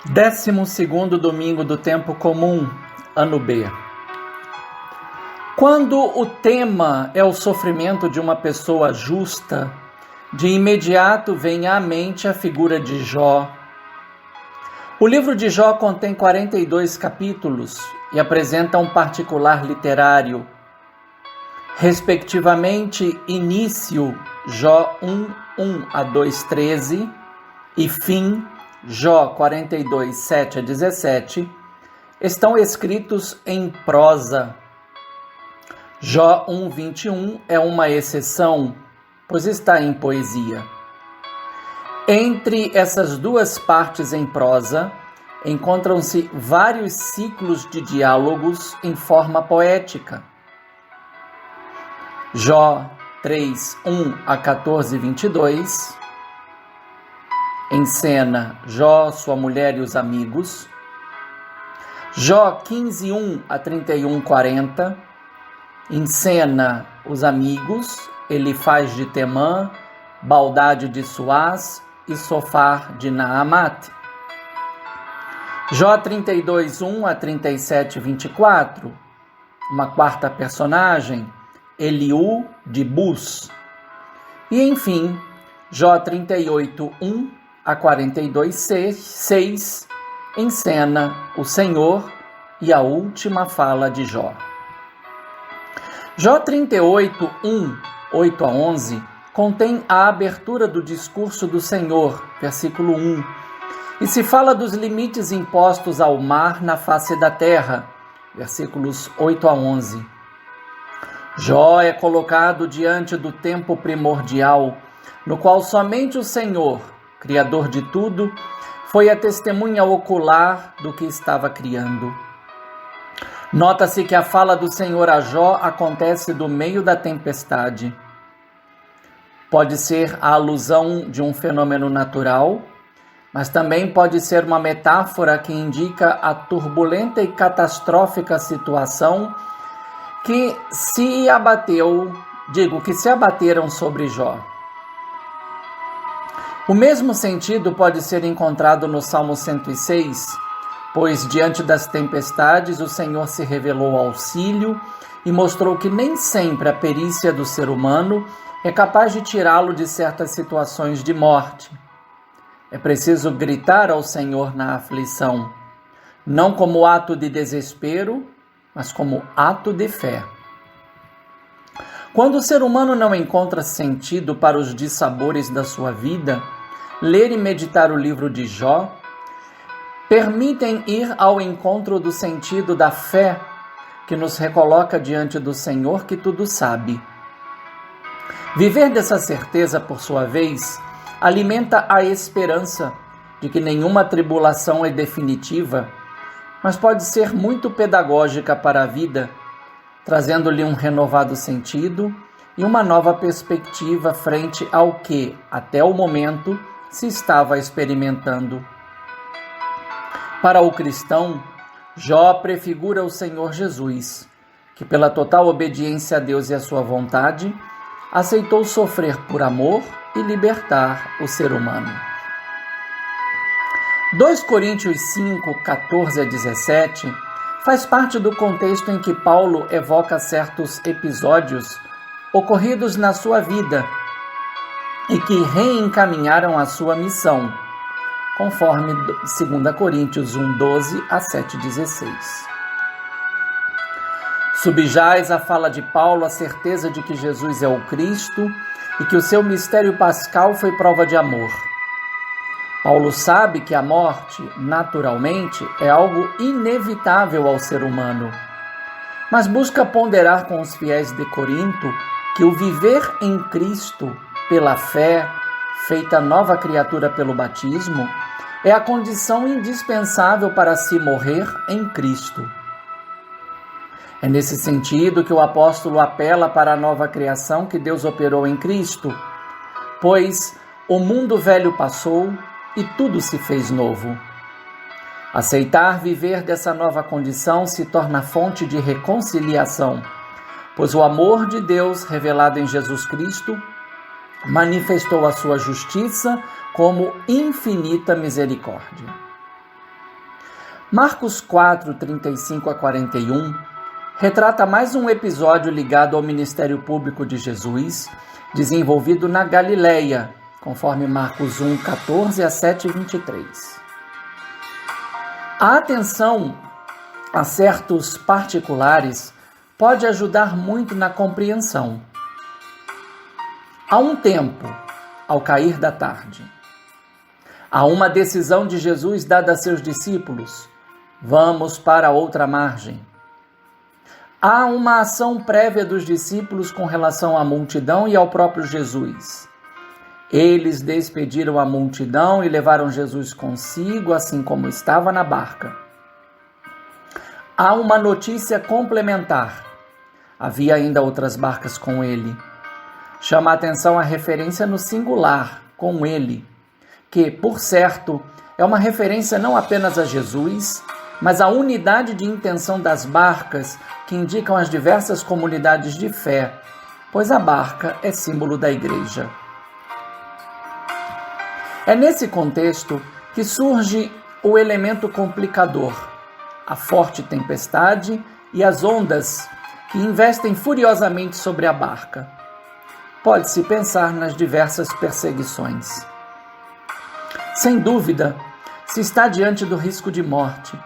12º domingo do tempo comum, ano B. Quando o tema é o sofrimento de uma pessoa justa, de imediato vem à mente a figura de Jó. O livro de Jó contém 42 capítulos e apresenta um particular literário, respectivamente início Jó 1:1 a 2:13 e fim Jó 42, 7 a 17, estão escritos em prosa. Jó 1:21 é uma exceção, pois está em poesia. Entre essas duas partes em prosa, encontram-se vários ciclos de diálogos em forma poética. Jó 3:1 a 14:22, encena Jó, sua mulher e os amigos. Jó 15:1 a 31:40, encena os amigos, Elifaz de Temã, Baldade de Suás e Sofar de Naamat. Jó 32:1 a 37:24, uma quarta personagem, Eliú de Bus. E enfim, Jó 38:1 a 42:6, encena o Senhor e a última fala de Jó. Jó 38:1, 8 a 11, contém a abertura do discurso do Senhor, versículo 1, e se fala dos limites impostos ao mar na face da terra, versículos 8 a 11. Jó é colocado diante do tempo primordial, no qual somente o Senhor, Criador de tudo, foi a testemunha ocular do que estava criando. Nota-se que a fala do Senhor a Jó acontece do meio da tempestade. Pode ser a alusão de um fenômeno natural, mas também pode ser uma metáfora que indica a turbulenta e catastrófica situação que se abateram sobre Jó. O mesmo sentido pode ser encontrado no Salmo 106, pois diante das tempestades o Senhor se revelou auxílio e mostrou que nem sempre a perícia do ser humano é capaz de tirá-lo de certas situações de morte. É preciso gritar ao Senhor na aflição, não como ato de desespero, mas como ato de fé. Quando o ser humano não encontra sentido para os dissabores da sua vida, ler e meditar o livro de Jó permitem ir ao encontro do sentido da fé que nos recoloca diante do Senhor que tudo sabe. Viver dessa certeza, por sua vez, alimenta a esperança de que nenhuma tribulação é definitiva, mas pode ser muito pedagógica para a vida, trazendo-lhe um renovado sentido e uma nova perspectiva frente ao que, até o momento, se estava experimentando. Para o cristão, Jó prefigura o Senhor Jesus, que pela total obediência a Deus e à sua vontade, aceitou sofrer por amor e libertar o ser humano. 2 Coríntios 5, 14 a 17 faz parte do contexto em que Paulo evoca certos episódios ocorridos na sua vida e que reencaminharam a sua missão, conforme 2 Coríntios 1, 12 a 7, 16. Subjaz a fala de Paulo a certeza de que Jesus é o Cristo e que o seu mistério pascal foi prova de amor. Paulo sabe que a morte, naturalmente, é algo inevitável ao ser humano, mas busca ponderar com os fiéis de Corinto que o viver em Cristo, pela fé, feita nova criatura pelo batismo, é a condição indispensável para se morrer em Cristo. É nesse sentido que o apóstolo apela para a nova criação que Deus operou em Cristo, pois o mundo velho passou e tudo se fez novo. Aceitar viver dessa nova condição se torna fonte de reconciliação, pois o amor de Deus revelado em Jesus Cristo manifestou a sua justiça como infinita misericórdia. Marcos 4, 35 a 41 retrata mais um episódio ligado ao ministério público de Jesus, desenvolvido na Galileia, conforme Marcos 1, 14 a 7, 23. A atenção a certos particulares pode ajudar muito na compreensão. Há um tempo, ao cair da tarde, há uma decisão de Jesus dada a seus discípulos: vamos para outra margem. Há uma ação prévia dos discípulos com relação à multidão e ao próprio Jesus. Eles despediram a multidão e levaram Jesus consigo, assim como estava na barca. Há uma notícia complementar. Havia ainda outras barcas com ele. Chama a atenção a referência no singular, com ele, que, por certo, é uma referência não apenas a Jesus, mas à unidade de intenção das barcas que indicam as diversas comunidades de fé, pois a barca é símbolo da igreja. É nesse contexto que surge o elemento complicador, a forte tempestade e as ondas que investem furiosamente sobre a barca. Pode-se pensar nas diversas perseguições. Sem dúvida, se está diante do risco de morte.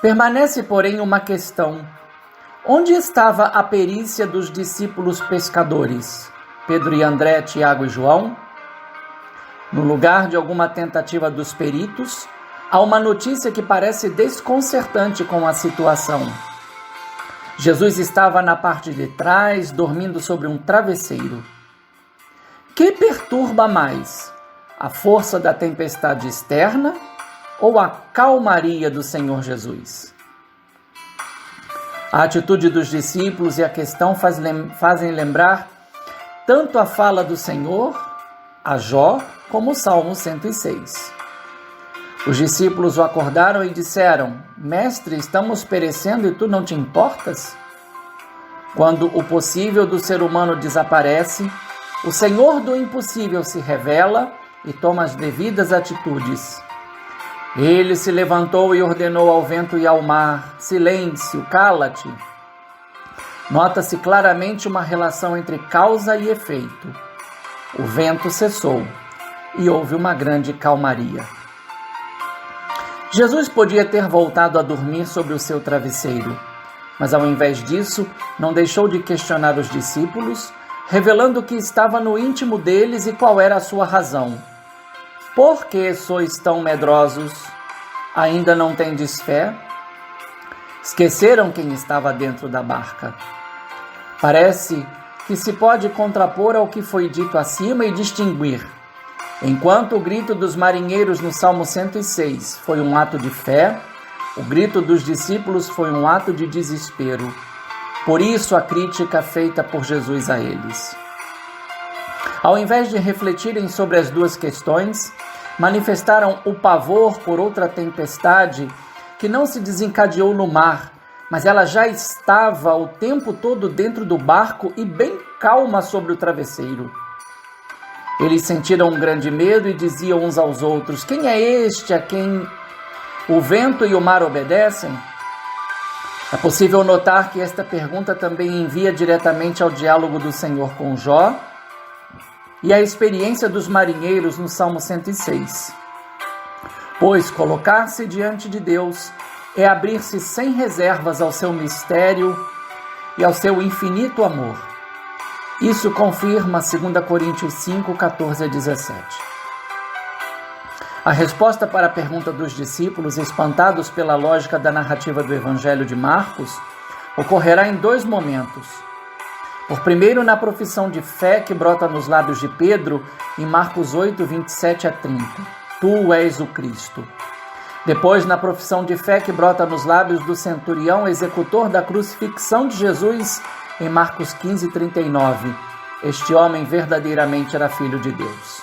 Permanece, porém, uma questão. Onde estava a perícia dos discípulos pescadores, Pedro e André, Tiago e João? No lugar de alguma tentativa dos peritos, há uma notícia que parece desconcertante com a situação. Jesus estava na parte de trás, dormindo sobre um travesseiro. Que perturba mais, a força da tempestade externa ou a calmaria do Senhor Jesus? A atitude dos discípulos e a questão fazem lembrar tanto a fala do Senhor, a Jó, como o Salmo 106. Os discípulos o acordaram e disseram: Mestre, estamos perecendo e tu não te importas? Quando o possível do ser humano desaparece, o Senhor do impossível se revela e toma as devidas atitudes. Ele se levantou e ordenou ao vento e ao mar: silêncio, cala-te. Nota-se claramente uma relação entre causa e efeito. O vento cessou e houve uma grande calmaria. Jesus podia ter voltado a dormir sobre o seu travesseiro, mas ao invés disso, não deixou de questionar os discípulos, revelando o que estava no íntimo deles e qual era a sua razão. Por que sois tão medrosos? Ainda não tendes fé? Esqueceram quem estava dentro da barca. Parece que se pode contrapor ao que foi dito acima e distinguir. Enquanto o grito dos marinheiros no Salmo 106 foi um ato de fé, o grito dos discípulos foi um ato de desespero. Por isso a crítica feita por Jesus a eles. Ao invés de refletirem sobre as duas questões, manifestaram o pavor por outra tempestade que não se desencadeou no mar, mas ela já estava o tempo todo dentro do barco e bem calma sobre o travesseiro. Eles sentiram um grande medo e diziam uns aos outros: quem é este a quem o vento e o mar obedecem? É possível notar que esta pergunta também envia diretamente ao diálogo do Senhor com Jó e à experiência dos marinheiros no Salmo 106. Pois colocar-se diante de Deus é abrir-se sem reservas ao seu mistério e ao seu infinito amor. Isso confirma 2 Coríntios 5, 14 a 17. A resposta para a pergunta dos discípulos, espantados pela lógica da narrativa do Evangelho de Marcos, ocorrerá em dois momentos. Por primeiro, na profissão de fé que brota nos lábios de Pedro, em Marcos 8, 27 a 30. Tu és o Cristo. Depois, na profissão de fé que brota nos lábios do centurião executor da crucifixão de Jesus, em Marcos 15, 39. Este homem verdadeiramente era filho de Deus.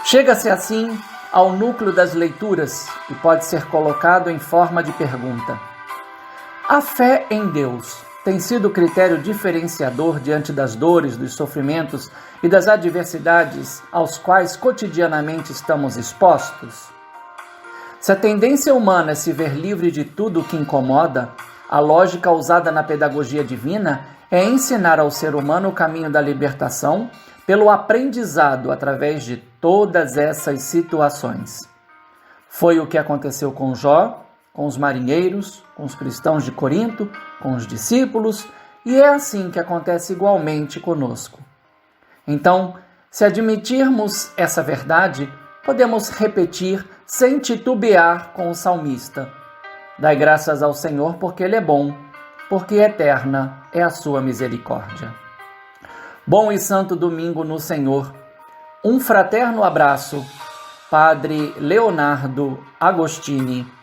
Chega-se assim ao núcleo das leituras e pode ser colocado em forma de pergunta. A fé em Deus tem sido critério diferenciador diante das dores, dos sofrimentos e das adversidades aos quais cotidianamente estamos expostos? Se a tendência humana é se ver livre de tudo o que incomoda, a lógica usada na pedagogia divina é ensinar ao ser humano o caminho da libertação pelo aprendizado através de todas essas situações. Foi o que aconteceu com Jó, com os marinheiros, com os cristãos de Corinto, com os discípulos, e é assim que acontece igualmente conosco. Então, se admitirmos essa verdade, podemos repetir sem titubear com o salmista: dai graças ao Senhor porque Ele é bom, porque eterna é a sua misericórdia. Bom e santo domingo no Senhor. Um fraterno abraço, Padre Leonardo Agostini.